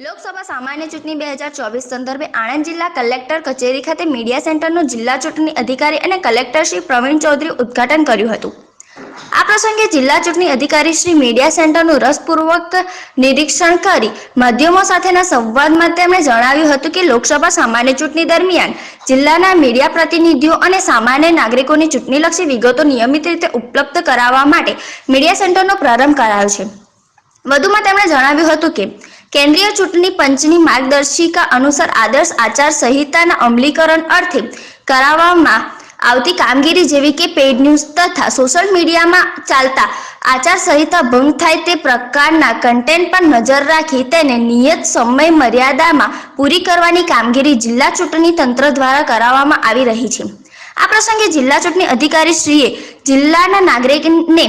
લોકસભા સામાન્ય ચૂંટણી 2024 સંદર્ભે આણંદ જિલ્લા કલેક્ટર કચેરી ખાતે મીડિયા સેન્ટરનું જિલ્લા ચૂંટણી અધિકારી અને કલેક્ટર શ્રી પ્રવીણ ચૌધરી ઉદ્ઘાટન કર્યું હતું। આ પ્રસંગે જિલ્લા ચૂંટણી અધિકારી શ્રી મીડિયા સેન્ટરનું રસપૂર્વક નિરીક્ષણ કરી માધ્યમો સાથેના સંવાદમાં તેમણે જણાવ્યું હતું કે લોકસભા સામાન્ય ચૂંટણી દરમિયાન જિલ્લાના મીડિયા પ્રતિનિધિઓ અને સામાન્ય નાગરિકોની ચૂંટણીલક્ષી વિગતો નિયમિત રીતે ઉપલબ્ધ કરાવવા માટે મીડિયા સેન્ટરનો પ્રારંભ કરાયો છે। વધુમાં તેમણે જણાવ્યું હતું કે કેન્દ્રીય ચૂંટણી પંચની માર્ગદર્શિકા અનુસાર આદર્શ આચાર સંહિતાના અમલીકરણ અર્થે કરાવવામાં આવતી કામગીરી જેવી કે પેઇડ ન્યૂઝ તથા સોશિયલ મીડિયામાં ચાલતા આચાર સંહિતા ભંગ થાય તે પ્રકારના કન્ટેન્ટ પર નજર રાખી તેને નિયત સમય મર્યાદામાં પૂરી કરવાની કામગીરી જિલ્લા ચૂંટણી તંત્ર દ્વારા કરાવવામાં આવી રહી છે। આ પ્રસંગે જિલ્લા ચૂંટણી અધિકારી શ્રીએ જિલ્લાના નાગરિકને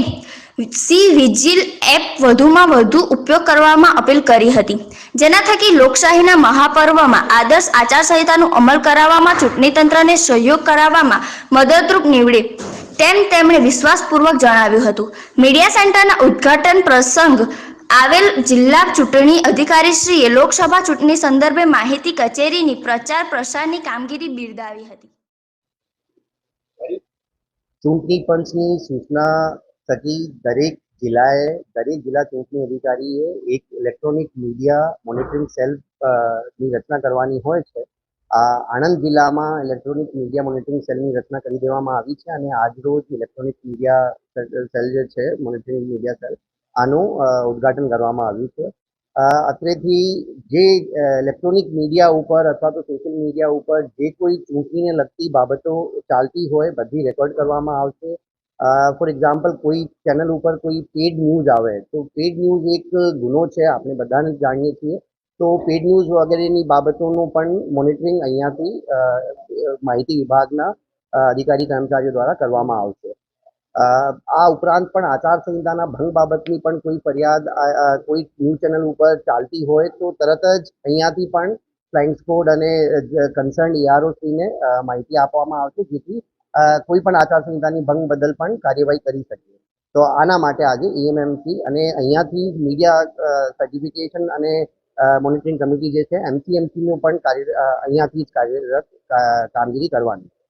સી વિજિલ એપ વધુમાં વધુ ઉપયોગ કરવામાં અપીલ કરી હતી, જેના થકી લોકશાહીના મહાપર્વમાં આદર્શ આચારસંહિતાનું અમલ કરાવવામાં ચૂંટણી તંત્રને સહયોગ કરાવવામાં મદદરૂપ નીવડે તેમ તેમણે વિશ્વાસપૂર્વક જણાવ્યું હતું। મીડિયા સેન્ટરના ઉદ્ઘાટન પ્રસંગ આવેલ જિલ્લા ચૂંટણી અધિકારીશ્રીએ લોકસભા ચૂંટણી સંદર્ભે માહિતી કચેરીની પ્રચાર પ્રસારની કામગીરી બિરદાવી હતી। ચૂંટણી પંચની સૂચના થકી દરેક જિલ્લા ચૂંટણી અધિકારીએ એક ઇલેક્ટ્રોનિક મીડિયા મોનિટરિંગ સેલ ની રચના કરવાની હોય છે। આણંદ જિલ્લામાં ઇલેક્ટ્રોનિક મીડિયા મોનિટરિંગ સેલની રચના કરી દેવામાં આવી છે અને આજરોજ ઇલેક્ટ્રોનિક મીડિયા સેલ જે છે મોનિટરિંગ મીડિયા સેલ આનું ઉદ્ઘાટન કરવામાં આવ્યું છે। અત્રેથી જે ઇલેક્ટ્રોનિક મીડિયા ઉપર અથવા તો સોશિયલ મીડિયા ઉપર જે કોઈ ચૂંટણીને લગતી બાબતો ચાલતી હોય બધી રેકોર્ડ કરવામાં આવશે। ફોર એક્ઝામ્પલ કોઈ ચેનલ ઉપર કોઈ પેડ ન્યૂઝ આવે તો પેડ ન્યૂઝ એક ગુનો છે, આપણે બધાને જાણીએ છીએ। તો પેડ ન્યૂઝ વગેરેની બાબતોનું પણ મોનિટરિંગ અહીંયાથી માહિતી વિભાગના અધિકારી કર્મચારીઓ દ્વારા કરવામાં આવશે। આ ઉપરાંત પણ આચારસંહિતાના ભંગ બાબતની પણ કોઈ ફરિયાદ કોઈ ન્યૂઝ ચેનલ ઉપર ચાલતી હોય તો તરત જ અહીંયાથી પણ ફ્લાઇંગ સ્ક્વોડ અને કન્સર્ન EROશ્રીને માહિતી આપવામાં આવશે, જેથી કોઈ પણ આચારસંહિતાની ભંગ બદલ પણ કાર્યવાહી કરી શકીએ। તો આના માટે આજે EMMC અને અહીંયાથી મીડિયા સર્ટિફિકેશન અને મોનિટરિંગ કમિટી જે છે MCMCનું પણ અહીંયાથી જ કાર્યરત કામગીરી કરવાની છે।